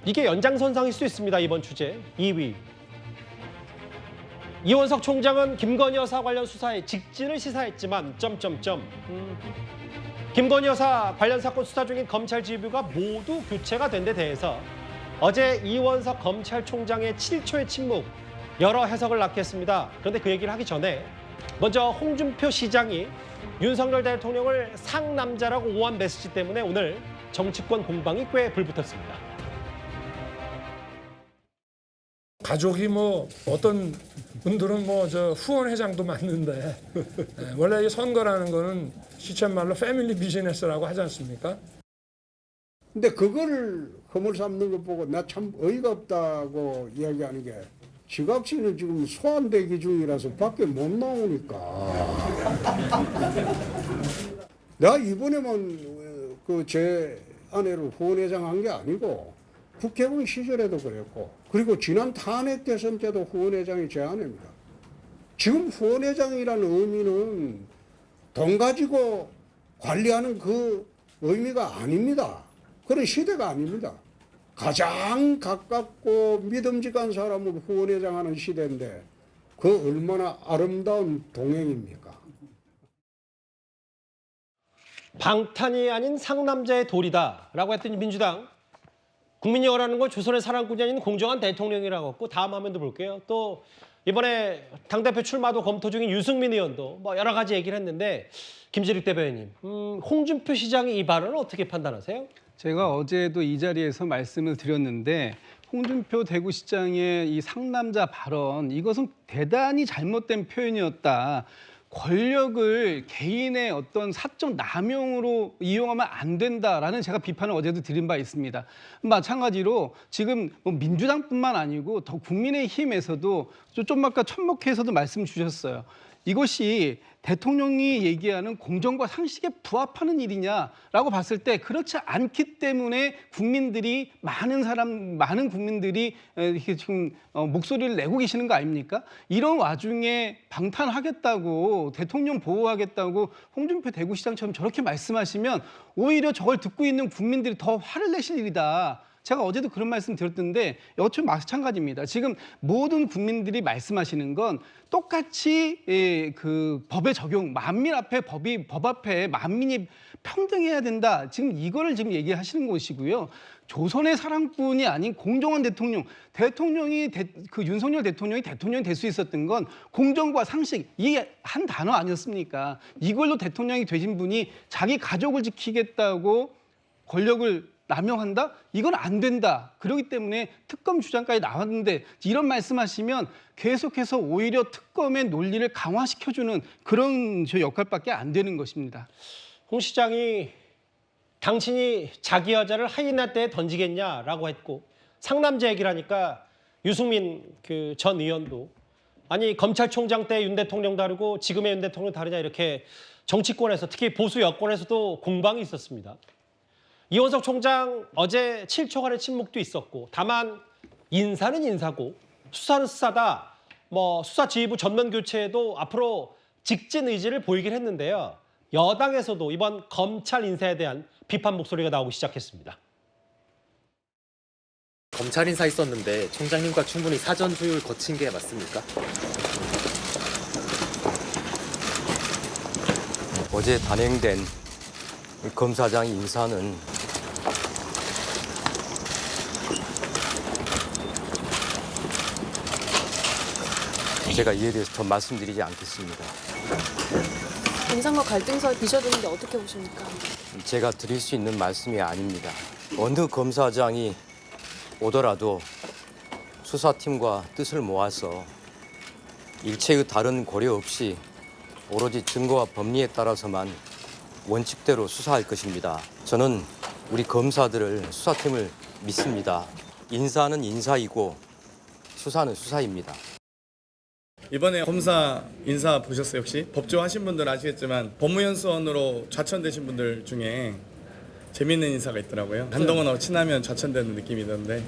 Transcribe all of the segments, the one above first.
이게 연장선상일 수 있습니다. 이번 주제 2위. 이원석 총장은 김건희 여사 관련 수사에 직진을 시사했지만 김건희 여사 관련 사건 수사 중인 검찰 지휘부가 모두 교체가 된 데 대해서 어제 이원석 검찰총장의 7초의 침묵 여러 해석을 낳게 했습니다. 그런데 그 얘기를 하기 전에 먼저 홍준표 시장이 윤석열 대통령을 상남자라고 오한 메시지 때문에 오늘 정치권 공방이 꽤 불붙었습니다. 가족이 뭐 어떤 분들은 뭐 저 후원회장도 맞는데 원래 이 선거라는 거는 시쳇말로 패밀리 비즈니스라고 하지 않습니까? 근데 그걸 허물 삼는 거 보고 나 참 어이가 없다고 이야기하는 게 지각씨는 지금 소환대기 중이라서 밖에 못 나오니까 내가 이번에만 그 제 아내를 후원회장 한 게 아니고 국회의원 시절에도 그랬고 그리고 지난 탄핵 대선 때도 후원회장이 제 아내입니다. 지금 후원회장이라는 의미는 돈 가지고 관리하는 그 의미가 아닙니다. 그런 시대가 아닙니다. 가장 가깝고 믿음직한 사람을 후원회장하는 시대인데 그 얼마나 아름다운 동행입니까? 방탄이 아닌 상남자의 도리다라고 했더니 민주당 국민이 원하는 건 조선의 사랑꾼이 아닌 공정한 대통령이라고 했고 다음 화면도 볼게요. 또 이번에 당대표 출마도 검토 중인 유승민 의원도 뭐 여러 가지 얘기를 했는데 김재릭 대변인님, 홍준표 시장의 이 발언을 어떻게 판단하세요? 제가 어제도 이 자리에서 말씀을 드렸는데 홍준표 대구시장의 이 상남자 발언 이것은 대단히 잘못된 표현이었다. 권력을 개인의 어떤 사적 남용으로 이용하면 안 된다라는 제가 비판을 어제도 드린 바 있습니다. 마찬가지로 지금 뭐 민주당뿐만 아니고 더 국민의힘에서도 좀 아까 천목회에서도 말씀 주셨어요. 이것이 대통령이 얘기하는 공정과 상식에 부합하는 일이냐라고 봤을 때 그렇지 않기 때문에 국민들이 많은 국민들이 이렇게 지금 목소리를 내고 계시는 거 아닙니까? 이런 와중에 방탄하겠다고 대통령 보호하겠다고 홍준표 대구시장처럼 저렇게 말씀하시면 오히려 저걸 듣고 있는 국민들이 더 화를 내실 일이다. 제가 어제도 그런 말씀 드렸던데 여튼 마찬가지입니다. 지금 모든 국민들이 말씀하시는 건 똑같이 그 법의 적용, 만민 앞에 법 앞에 만민이 평등해야 된다. 지금 이거를 지금 얘기하시는 것이고요. 조선의 사랑꾼이 아닌 공정한 대통령이 그 윤석열 대통령이 대통령이 될 수 있었던 건 공정과 상식 이 한 단어 아니었습니까? 이걸로 대통령이 되신 분이 자기 가족을 지키겠다고 권력을 남용한다? 이건 안 된다. 그렇기 때문에 특검 주장까지 나왔는데 이런 말씀하시면 계속해서 오히려 특검의 논리를 강화시켜주는 그런 저 역할밖에 안 되는 것입니다. 홍 시장이 당신이 자기 여자를 하이나 때에 던지겠냐라고 했고 상남자 얘기를 하니까 유승민 그 전 의원도 아니 검찰총장 때 윤 대통령 다르고 지금의 윤 대통령 다르냐 이렇게 정치권에서 특히 보수 여권에서도 공방이 있었습니다. 이원석 총장 어제 7초간의 침묵도 있었고 다만 인사는 인사고 수사는 수사다. 뭐 수사 지휘부 전면 교체에도 앞으로 직진 의지를 보이긴 했는데요. 여당에서도 이번 검찰 인사에 대한 비판 목소리가 나오기 시작했습니다. 검찰 인사 있었는데 총장님과 충분히 사전 조율 거친 게 맞습니까? 어제 단행된 검사장 인사는 제가 이에 대해서 더 말씀드리지 않겠습니다. 인상과 갈등설 비춰드는데 어떻게 보십니까? 제가 드릴 수 있는 말씀이 아닙니다. 어느 검사장이 오더라도 수사팀과 뜻을 모아서 일체의 다른 고려 없이 오로지 증거와 법리에 따라서만 원칙대로 수사할 것입니다. 저는 우리 검사들을 수사팀을 믿습니다. 인사는 인사이고 수사는 수사입니다. 이번에 검사 인사 보셨어요 혹시? 법조 하신 분들 아시겠지만 법무연수원으로 좌천되신 분들 중에 재밌는 인사가 있더라고요. 한동훈하고 친하면 좌천되는 느낌이던데.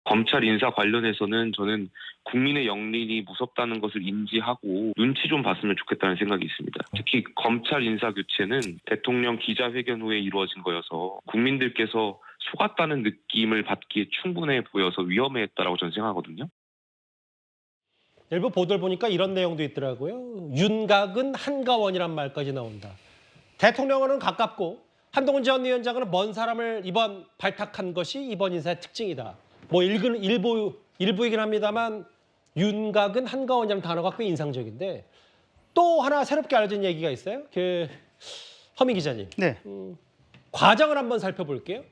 검찰 인사 관련해서는 저는 국민의 영린이 무섭다는 것을 인지하고 눈치 좀 봤으면 좋겠다는 생각이 있습니다. 특히 검찰 인사 교체는 대통령 기자회견 후에 이루어진 거여서 국민들께서 속았다는 느낌을 받기에 충분해 보여서 위험했다라고 저는 생각하거든요. 일부 보도를 보니까 이런 내용도 있더라고요. 윤곽은 한가원이란 말까지 나온다. 대통령은 가깝고 한동훈 전 위원장은 먼 사람을 이번 발탁한 것이 이번 인사의 특징이다. 뭐 일부이긴 합니다만 윤곽은 한가원이라는 단어가 꽤 인상적인데 또 하나 새롭게 알려진 얘기가 있어요. 허미 기자님. 네. 과정을 한번 살펴볼게요.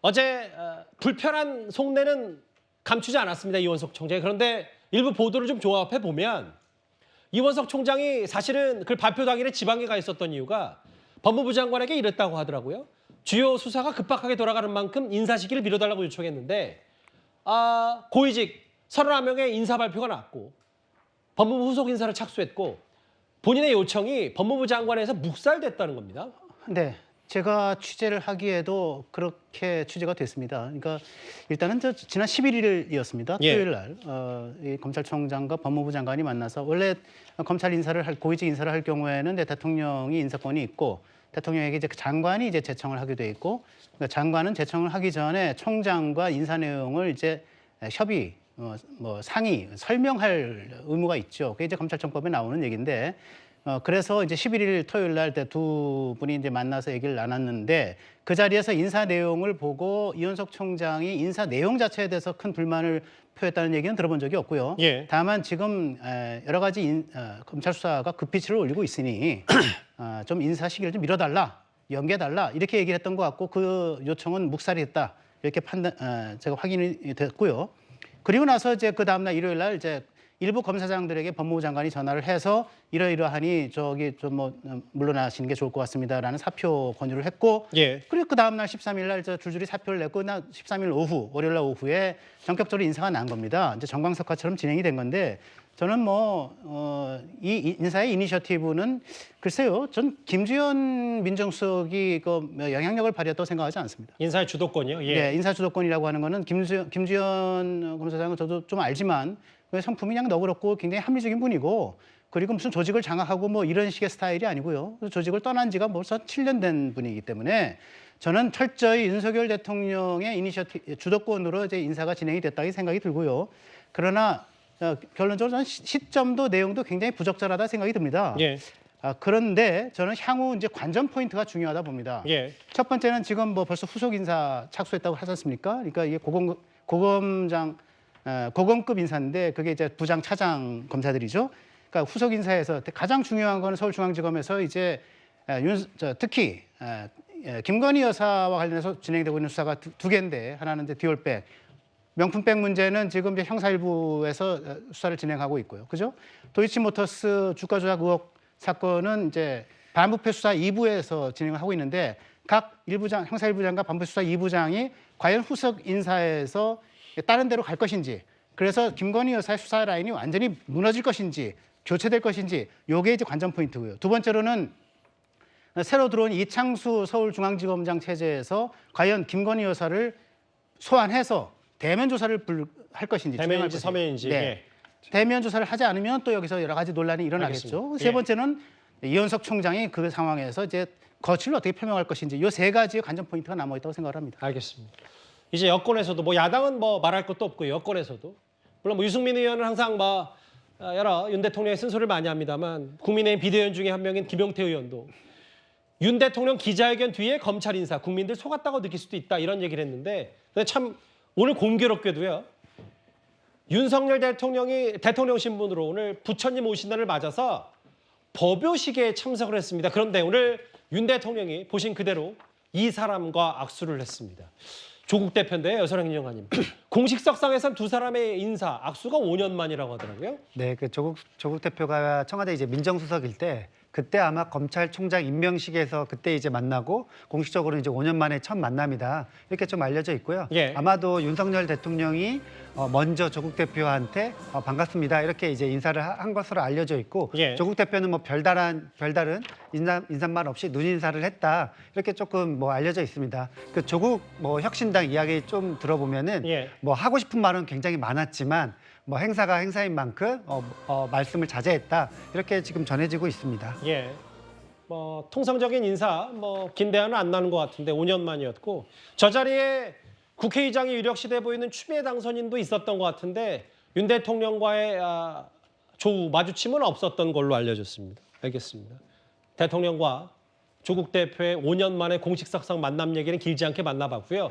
어제 불편한 속내는 감추지 않았습니다. 이원석 총장이. 그런데 일부 보도를 좀 종합해 보면 이원석 총장이 사실은 그 발표 당일에 지방에 가 있었던 이유가 법무부 장관에게 이랬다고 하더라고요. 주요 수사가 급박하게 돌아가는 만큼 인사 시기를 미뤄달라고 요청했는데 고위직 31명의 인사 발표가 났고 법무부 후속 인사를 착수했고 본인의 요청이 법무부 장관에서 묵살됐다는 겁니다. 네. 제가 취재를 하기에도 그렇게 취재가 됐습니다. 그러니까 일단은 지난 11일이었습니다. 예. 토요일 날 이 검찰총장과 법무부 장관이 만나서 원래 검찰 인사를 고위직 인사를 할 경우에는 대통령이 인사권이 있고 대통령에게 이제 장관이 이제 제청을 하게 돼 있고 그러니까 장관은 제청을 하기 전에 총장과 인사 내용을 이제 협의 상의 설명할 의무가 있죠. 그게 이제 검찰청법에 나오는 얘기인데. 그래서 이제 11일 토요일 날 때 두 분이 이제 만나서 얘기를 나눴는데 그 자리에서 인사 내용을 보고 이원석 총장이 인사 내용 자체에 대해서 큰 불만을 표했다는 얘기는 들어본 적이 없고요. 예. 다만 지금 여러 가지 검찰 수사가 급비치를 올리고 있으니 좀 인사 시기를 좀 미뤄달라, 연기해달라 이렇게 얘기를 했던 것 같고 그 요청은 묵살이 됐다 이렇게 제가 확인이 됐고요. 그리고 나서 이제 그 다음날 일요일 날 이제 일부 검사장들에게 법무부 장관이 전화를 해서 이러이러하니 저기 좀 물러나시는 게 좋을 것 같습니다라는 사표 권유를 했고 예. 그리고 그 다음 날 13일 날 줄줄이 사표를 냈고 13일 오후 월요일 날 오후에 전격적으로 인사가 난 겁니다. 이제 정광석화처럼 진행이 된 건데 저는 이 인사의 이니셔티브는 글쎄요, 전 김주현 민정수석이 그 영향력을 발휘했다고 생각하지 않습니다. 인사의 주도권이요? 예. 네, 인사 주도권이라고 하는 거는 김주현 검사장은 저도 좀 알지만 성품이 그냥 너그럽고 굉장히 합리적인 분이고 그리고 무슨 조직을 장악하고 이런 식의 스타일이 아니고요. 조직을 떠난 지가 벌써 7년 된 분이기 때문에 저는 철저히 윤석열 대통령의 주도권으로 이제 인사가 진행이 됐다고 생각이 들고요. 그러나 결론적으로 저는 시점도 내용도 굉장히 부적절하다 생각이 듭니다. 예. 그런데 저는 향후 이제 관전 포인트가 중요하다 봅니다. 예. 첫 번째는 지금 벌써 후속 인사 착수했다고 하지 않습니까? 그러니까 이게 고검급 인사인데 그게 이제 부장, 차장 검사들이죠. 그러니까 후속 인사에서 가장 중요한 거는 서울중앙지검에서 이제 특히 김건희 여사와 관련해서 진행되고 있는 수사가 두 개인데 하나는 이제 디올백, 명품백 문제는 지금 이제 형사일부에서 수사를 진행하고 있고요. 그죠? 도이치모터스 주가 조작 의혹 사건은 이제 반부패 수사 2부에서 진행을 하고 있는데 각 형사 1부장과 반부패 수사 2부장이 과연 후속 인사에서 다른 데로 갈 것인지, 그래서 김건희 여사의 수사 라인이 완전히 무너질 것인지, 교체될 것인지, 요게 이제 관전 포인트고요. 두 번째로는 새로 들어온 이창수 서울중앙지검장 체제에서 과연 김건희 여사를 소환해서 대면 조사를 할 것인지, 대면인지 서면인지. 네. 예. 대면 조사를 하지 않으면 또 여기서 여러 가지 논란이 일어나겠죠. 알겠습니다. 세 예. 번째는 이원석 총장이 그 상황에서 이제 거취를 어떻게 표명할 것인지, 요 세 가지의 관전 포인트가 남아 있다고 생각을 합니다. 알겠습니다. 이제 여권에서도 야당은 말할 것도 없고요. 여권에서도 물론 유승민 의원은 항상 여러 윤 대통령의 쓴소리를 많이 합니다만 국민의힘 비대위원 중에 한 명인 김용태 의원도 윤 대통령 기자회견 뒤에 검찰 인사 국민들 속았다고 느낄 수도 있다 이런 얘기를 했는데 근데 참 오늘 공교롭게도요. 윤석열 대통령이 대통령 신분으로 오늘 부처님 오신 날을 맞아서 법요식에 참석을 했습니다. 그런데 오늘 윤 대통령이 보신 그대로 이 사람과 악수를 했습니다. 조국 대표인데 여선행 영화님. 공식석상에선 두 사람의 인사, 악수가 5년 만이라고 하더라고요. 네, 조국 대표가 청와대 이제 민정수석일 때 그때 아마 검찰총장 임명식에서 그때 이제 만나고 공식적으로 이제 5년 만에 첫 만남이다 이렇게 좀 알려져 있고요. 예. 아마도 윤석열 대통령이 먼저 조국 대표한테 반갑습니다 이렇게 이제 인사를 한 것으로 알려져 있고 예. 조국 대표는 별다른 인사말 없이 눈 인사를 했다 이렇게 조금 알려져 있습니다. 그 조국 혁신당 이야기 좀 들어보면은 예. 하고 싶은 말은 굉장히 많았지만 행사가 행사인 만큼 말씀을 자제했다 이렇게 지금 전해지고 있습니다. 예. 통상적인 인사, 긴 대화는 안 나는 것 같은데 5년 만이었고 저 자리에 국회의장이 유력시돼 보이는 추미애 당선인도 있었던 것 같은데 윤 대통령과의 조우 마주침은 없었던 걸로 알려졌습니다. 알겠습니다. 대통령과 조국 대표의 5년 만에 공식 석상 만남 얘기는 길지 않게 만나봤고요.